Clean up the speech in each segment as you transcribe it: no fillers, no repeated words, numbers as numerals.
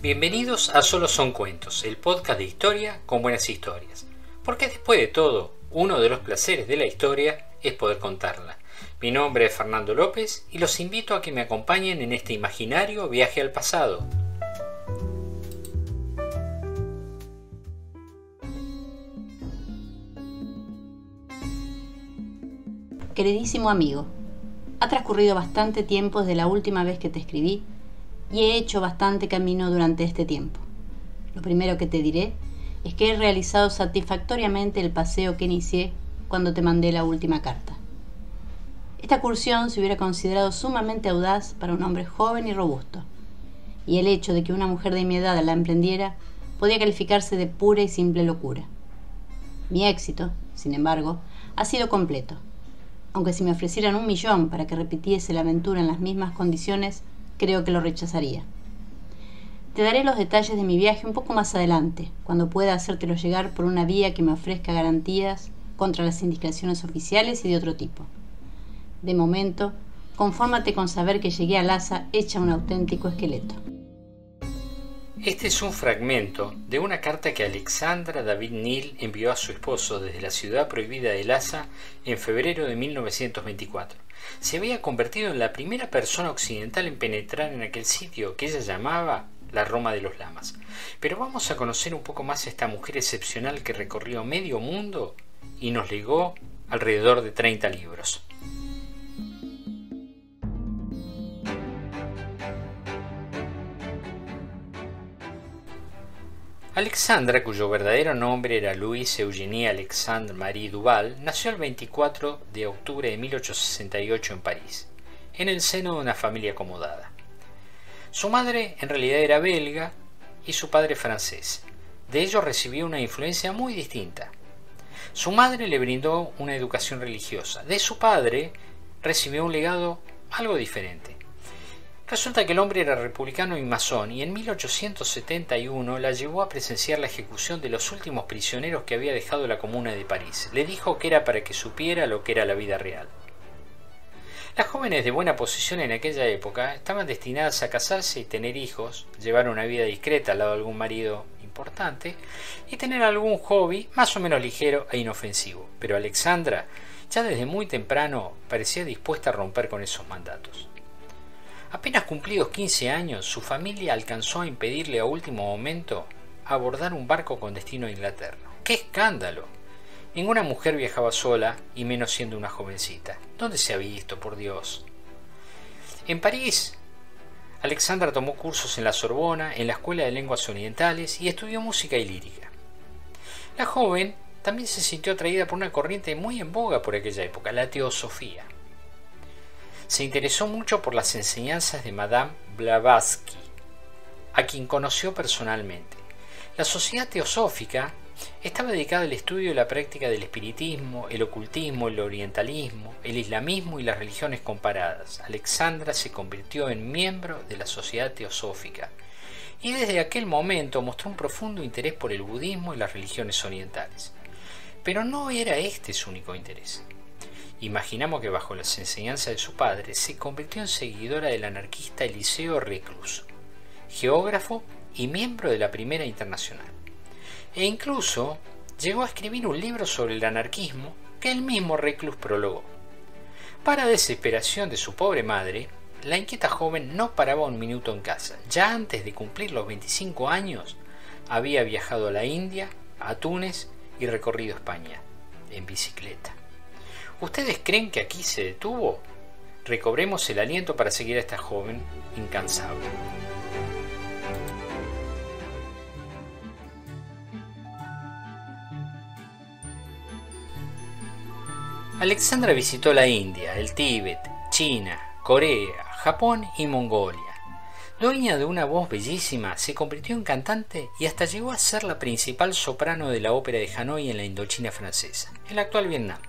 Bienvenidos a Solo Son Cuentos, el podcast de historia con buenas historias. Porque después de todo, uno de los placeres de la historia es poder contarla. Mi nombre es Fernando López y los invito a que me acompañen en este imaginario viaje al pasado. Queridísimo amigo, ha transcurrido bastante tiempo desde la última vez que te escribí y he hecho bastante camino durante este tiempo. Lo primero que te diré es que he realizado satisfactoriamente el paseo que inicié cuando te mandé la última carta. Esta excursión se hubiera considerado sumamente audaz para un hombre joven y robusto, y el hecho de que una mujer de mi edad la emprendiera podía calificarse de pura y simple locura. Mi éxito, sin embargo, ha sido completo, aunque si me ofrecieran 1 millón para que repitiese la aventura en las mismas condiciones, creo que lo rechazaría. Te daré los detalles de mi viaje un poco más adelante, cuando pueda hacértelo llegar por una vía que me ofrezca garantías contra las indiscreciones oficiales y de otro tipo. De momento, confórmate con saber que llegué a Lhasa hecha un auténtico esqueleto. Este es un fragmento de una carta que Alexandra David Neal envió a su esposo desde la ciudad prohibida de Lhasa en febrero de 1924. Se había convertido en la primera persona occidental en penetrar en aquel sitio que ella llamaba la Roma de los Lamas. Pero vamos a conocer un poco más a esta mujer excepcional que recorrió medio mundo y nos legó alrededor de 30 libros. Alexandra, cuyo verdadero nombre era Louise Eugénie Alexandre Marie Duval, nació el 24 de octubre de 1868 en París, en el seno de una familia acomodada. Su madre en realidad era belga y su padre francés. De ellos recibió una influencia muy distinta. Su madre le brindó una educación religiosa. De su padre recibió un legado algo diferente. Resulta que el hombre era republicano y masón y en 1871 la llevó a presenciar la ejecución de los últimos prisioneros que había dejado la Comuna de París. Le dijo que era para que supiera lo que era la vida real. Las jóvenes de buena posición en aquella época estaban destinadas a casarse y tener hijos, llevar una vida discreta al lado de algún marido importante y tener algún hobby más o menos ligero e inofensivo. Pero Alexandra, ya desde muy temprano, parecía dispuesta a romper con esos mandatos. Apenas cumplidos 15 años, su familia alcanzó a impedirle a último momento abordar un barco con destino a Inglaterra. ¡Qué escándalo! Ninguna mujer viajaba sola, y menos siendo una jovencita. ¿Dónde se ha visto, por Dios? En París, Alexandra tomó cursos en la Sorbona, en la Escuela de Lenguas Orientales, y estudió música y lírica. La joven también se sintió atraída por una corriente muy en boga por aquella época, la teosofía. Se interesó mucho por las enseñanzas de Madame Blavatsky, a quien conoció personalmente. La sociedad teosófica estaba dedicada al estudio y la práctica del espiritismo, el ocultismo, el orientalismo, el islamismo y las religiones comparadas. Alexandra se convirtió en miembro de la sociedad teosófica y desde aquel momento mostró un profundo interés por el budismo y las religiones orientales. Pero no era este su único interés. Imaginamos que bajo las enseñanzas de su padre se convirtió en seguidora del anarquista Eliseo Reclus, geógrafo y miembro de la Primera Internacional. E incluso llegó a escribir un libro sobre el anarquismo que el mismo Reclus prologó. Para desesperación de su pobre madre, la inquieta joven no paraba un minuto en casa. Ya antes de cumplir los 25 años, había viajado a la India, a Túnez y recorrido España en bicicleta. ¿Ustedes creen que aquí se detuvo? Recobremos el aliento para seguir a esta joven incansable. Alexandra visitó la India, el Tíbet, China, Corea, Japón y Mongolia. Dueña de una voz bellísima, se convirtió en cantante y hasta llegó a ser la principal soprano de la ópera de Hanoi en la Indochina francesa, en el actual Vietnam.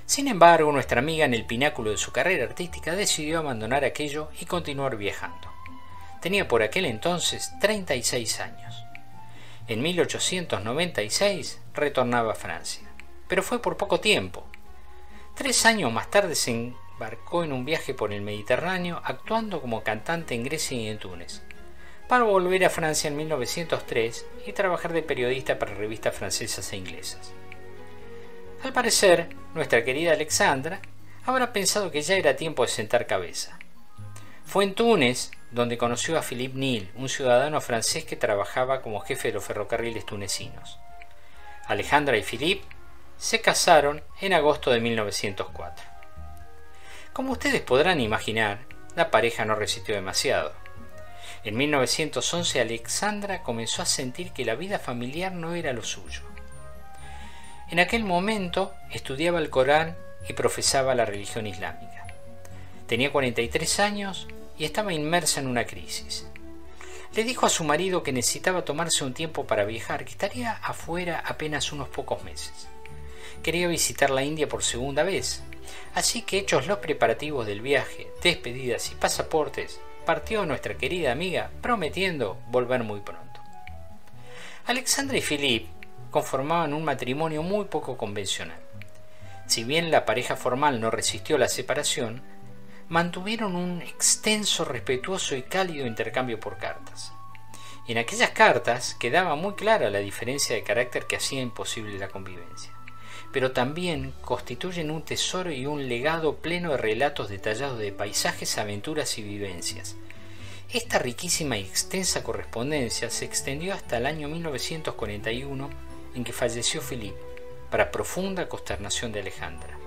Sin embargo, nuestra amiga en el pináculo de su carrera artística decidió abandonar aquello y continuar viajando. Tenía por aquel entonces 36 años. En 1896 retornaba a Francia, pero fue por poco tiempo. 3 años más tarde se embarcó en un viaje por el Mediterráneo actuando como cantante en Grecia y en Túnez. para volver a Francia en 1903 y trabajar de periodista para revistas francesas e inglesas. Al parecer, nuestra querida Alexandra habrá pensado que ya era tiempo de sentar cabeza. Fue en Túnez donde conoció a Philippe Nil, un ciudadano francés que trabajaba como jefe de los ferrocarriles tunecinos. Alejandra y Philippe se casaron en agosto de 1904. Como ustedes podrán imaginar, la pareja no resistió demasiado. En 1911 Alexandra comenzó a sentir que la vida familiar no era lo suyo. En aquel momento estudiaba el Corán y profesaba la religión islámica. Tenía 43 años y estaba inmersa en una crisis. Le dijo a su marido que necesitaba tomarse un tiempo para viajar, que estaría afuera apenas unos pocos meses. Quería visitar la India por segunda vez, así que hechos los preparativos del viaje, despedidas y pasaportes, partió nuestra querida amiga prometiendo volver muy pronto. Alexandra y Philippe conformaban un matrimonio muy poco convencional. Si bien la pareja formal no resistió la separación, mantuvieron un extenso, respetuoso y cálido intercambio por cartas. En aquellas cartas quedaba muy clara la diferencia de carácter que hacía imposible la convivencia, pero también constituyen un tesoro y un legado pleno de relatos detallados de paisajes, aventuras y vivencias. Esta riquísima y extensa correspondencia se extendió hasta el año 1941, en que falleció Philippe, para profunda consternación de Alejandra.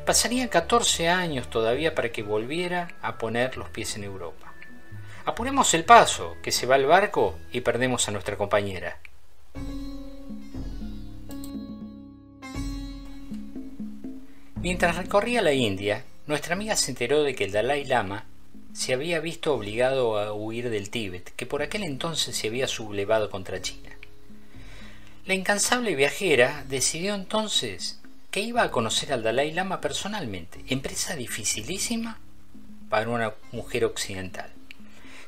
Pasarían 14 años todavía para que volviera a poner los pies en Europa. Apuremos el paso, que se va el barco y perdemos a nuestra compañera. Mientras recorría la India, nuestra amiga se enteró de que el Dalai Lama se había visto obligado a huir del Tíbet, que por aquel entonces se había sublevado contra China. La incansable viajera decidió entonces que iba a conocer al Dalai Lama personalmente, empresa dificilísima para una mujer occidental.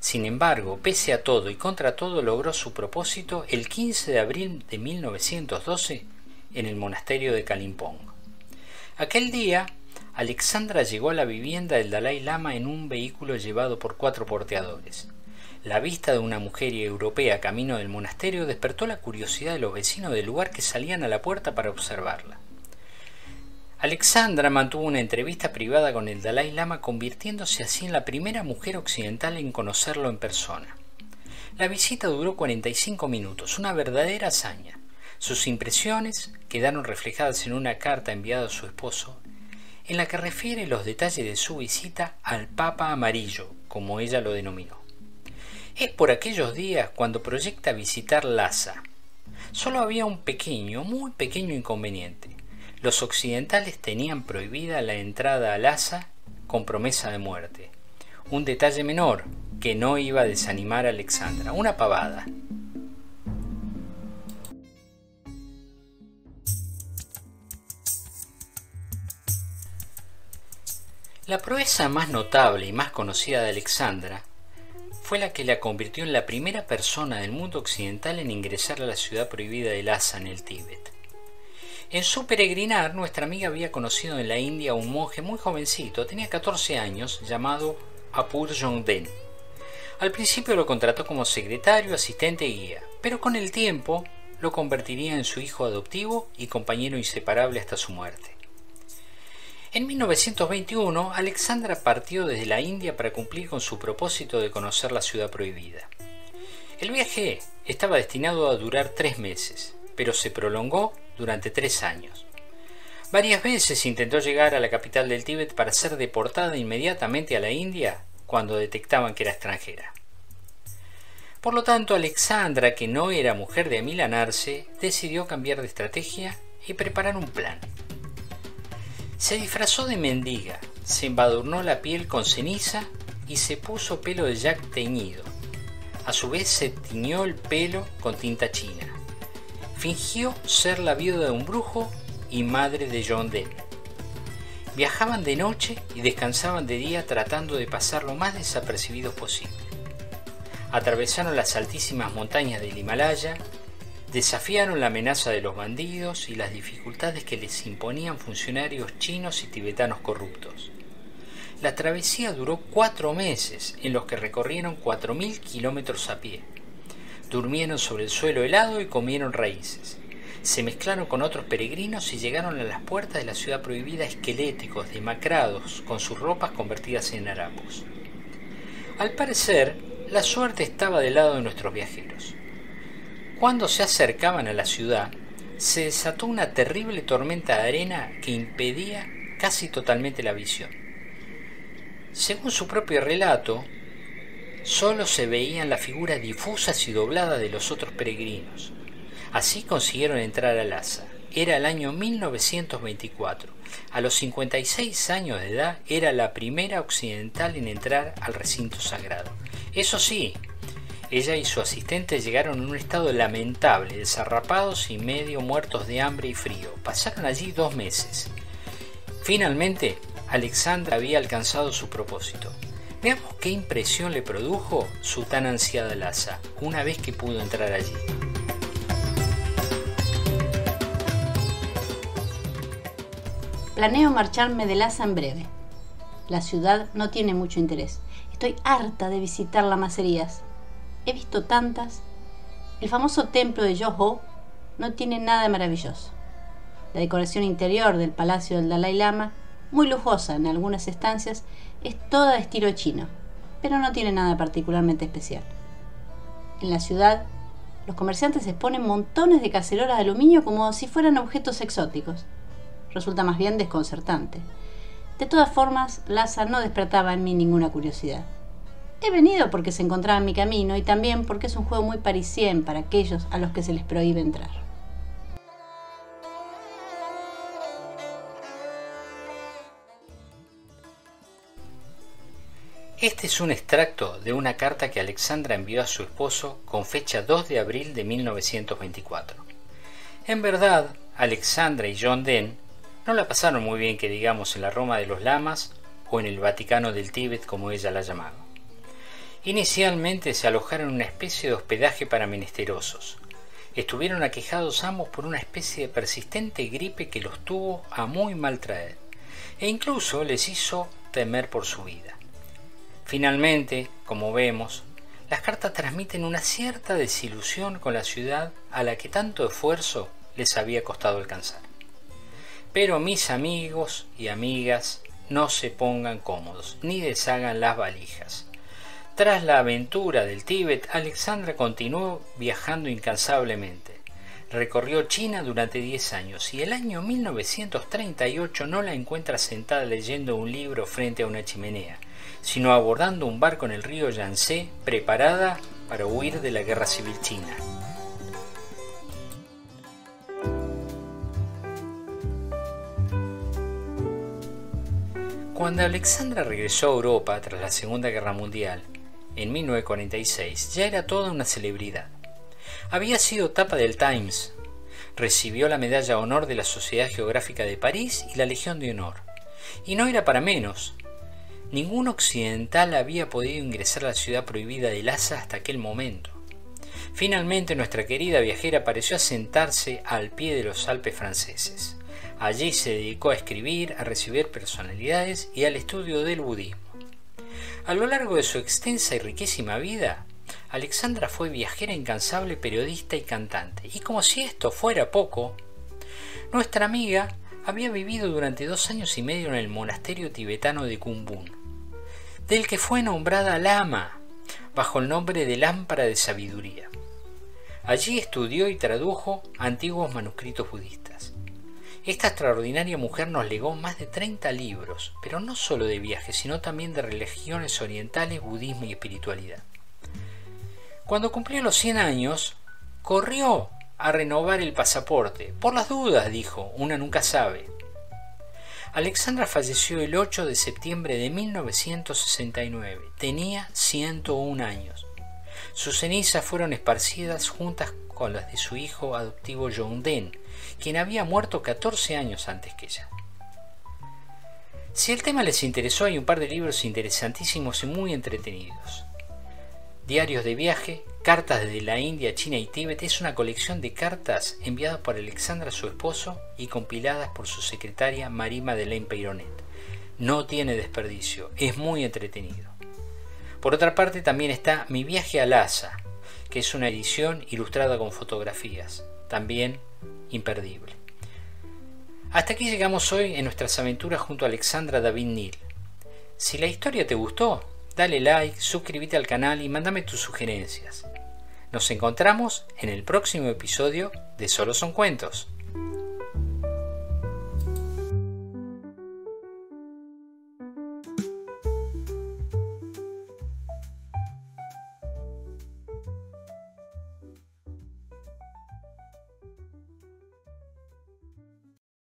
Sin embargo, pese a todo y contra todo, logró su propósito el 15 de abril de 1912 en el monasterio de Kalimpong. Aquel día, Alexandra llegó a la vivienda del Dalai Lama en un vehículo llevado por 4 porteadores. La vista de una mujer europea camino del monasterio despertó la curiosidad de los vecinos del lugar, que salían a la puerta para observarla. Alexandra mantuvo una entrevista privada con el Dalai Lama, convirtiéndose así en la primera mujer occidental en conocerlo en persona. La visita duró 45 minutos, una verdadera hazaña. Sus impresiones quedaron reflejadas en una carta enviada a su esposo, en la que refiere los detalles de su visita al Papa Amarillo, como ella lo denominó. Es por aquellos días cuando proyecta visitar Lhasa. Solo había un pequeño, muy pequeño inconveniente. Los occidentales tenían prohibida la entrada a Lhasa con promesa de muerte. Un detalle menor que no iba a desanimar a Alexandra, una pavada. La proeza más notable y más conocida de Alexandra fue la que la convirtió en la primera persona del mundo occidental en ingresar a la ciudad prohibida de Lhasa en el Tíbet. En su peregrinar, nuestra amiga había conocido en la India a un monje muy jovencito, tenía 14 años, llamado Apur Jongden. Al principio lo contrató como secretario, asistente y guía, pero con el tiempo lo convertiría en su hijo adoptivo y compañero inseparable hasta su muerte. En 1921, Alexandra partió desde la India para cumplir con su propósito de conocer la ciudad prohibida. El viaje estaba destinado a durar 3 meses, pero se prolongó durante 3 años. Varias veces intentó llegar a la capital del Tíbet para ser deportada inmediatamente a la India cuando detectaban que era extranjera. Por lo tanto, Alexandra, que no era mujer de amilanarse, decidió cambiar de estrategia y preparar un plan. Se disfrazó de mendiga, se embadurnó la piel con ceniza y se puso pelo de yak teñido. A su vez se tiñó el pelo con tinta china. Fingió ser la viuda de un brujo y madre de John Donne. Viajaban de noche y descansaban de día, tratando de pasar lo más desapercibidos posible. Atravesaron las altísimas montañas del Himalaya, desafiaron la amenaza de los bandidos y las dificultades que les imponían funcionarios chinos y tibetanos corruptos. La travesía duró 4 meses, en los que recorrieron 4.000 kilómetros a pie. Durmieron sobre el suelo helado y comieron raíces. Se mezclaron con otros peregrinos y llegaron a las puertas de la ciudad prohibida esqueléticos, demacrados, con sus ropas convertidas en harapos. Al parecer, la suerte estaba del lado de nuestros viajeros. Cuando se acercaban a la ciudad, se desató una terrible tormenta de arena que impedía casi totalmente la visión. Según su propio relato, solo se veían las figuras difusas y dobladas de los otros peregrinos. Así consiguieron entrar a Lhasa. Era el año 1924. A los 56 años de edad era la primera occidental en entrar al recinto sagrado. Eso sí, ella y su asistente llegaron en un estado lamentable, desarrapados y medio muertos de hambre y frío. Pasaron allí 2 meses. Finalmente, Alexandra había alcanzado su propósito. Veamos qué impresión le produjo su tan ansiada Lhasa una vez que pudo entrar allí. Planeo marcharme de Lhasa en breve. La ciudad no tiene mucho interés. Estoy harta de visitar lamacerías. He visto tantas. El famoso templo de Yoho no tiene nada de maravilloso. La decoración interior del palacio del Dalai Lama, muy lujosa en algunas estancias, es toda de estilo chino, pero no tiene nada particularmente especial. En la ciudad, los comerciantes exponen montones de cacerolas de aluminio como si fueran objetos exóticos. Resulta más bien desconcertante. De todas formas, Lhasa no despertaba en mí ninguna curiosidad. He venido porque se encontraba en mi camino y también porque es un juego muy parisien para aquellos a los que se les prohíbe entrar. Este es un extracto de una carta que Alexandra envió a su esposo con fecha 2 de abril de 1924. En verdad, Alexandra y John Den no la pasaron muy bien, que digamos, en la Roma de los Lamas o en el Vaticano del Tíbet, como ella la llamaba. Inicialmente se alojaron en una especie de hospedaje para menesterosos. Estuvieron aquejados ambos por una especie de persistente gripe que los tuvo a muy mal traer, e incluso les hizo temer por su vida. Finalmente, como vemos, las cartas transmiten una cierta desilusión con la ciudad a la que tanto esfuerzo les había costado alcanzar. Pero mis amigos y amigas, no se pongan cómodos, ni deshagan las valijas. Tras la aventura del Tíbet, Alexandra continuó viajando incansablemente. Recorrió China durante 10 años y el año 1938 no la encuentra sentada leyendo un libro frente a una chimenea, sino abordando un barco en el río Yangtze, preparada para huir de la guerra civil china. Cuando Alexandra regresó a Europa tras la Segunda Guerra Mundial, en 1946, ya era toda una celebridad. Había sido tapa del Times, recibió la Medalla Honor de la Sociedad Geográfica de París y la Legión de Honor. Y no era para menos. Ningún occidental había podido ingresar a la ciudad prohibida de Lhasa hasta aquel momento. Finalmente nuestra querida viajera pareció asentarse al pie de los Alpes franceses. Allí se dedicó a escribir, a recibir personalidades y al estudio del budismo. A lo largo de su extensa y riquísima vida, Alexandra fue viajera incansable, periodista y cantante. Y como si esto fuera poco, nuestra amiga había vivido durante 2 años y medio en el monasterio tibetano de Kumbun, del que fue nombrada Lama, bajo el nombre de Lámpara de Sabiduría. Allí estudió y tradujo antiguos manuscritos budistas. Esta extraordinaria mujer nos legó más de 30 libros, pero no solo de viajes, sino también de religiones orientales, budismo y espiritualidad. Cuando cumplió los 100 años, corrió a renovar el pasaporte. Por las dudas, dijo, una nunca sabe. Alexandra falleció el 8 de septiembre de 1969. Tenía 101 años. Sus cenizas fueron esparcidas juntas con las de su hijo adoptivo John Den, quien había muerto 14 años antes que ella. Si el tema les interesó, hay un par de libros interesantísimos y muy entretenidos. Diarios de viaje, Cartas desde la India, China y Tíbet es una colección de cartas enviadas por Alexandra a su esposo y compiladas por su secretaria Marie-Madeleine Peyronet. no tiene desperdicio, es muy entretenido. Por otra parte también está Mi viaje a Lhasa, que es una edición ilustrada con fotografías, también imperdible. Hasta aquí llegamos hoy en nuestras aventuras junto a Alexandra David Nil. Si la historia te gustó, dale like, suscríbete al canal y mándame tus sugerencias. Nos encontramos en el próximo episodio de Solo son cuentos.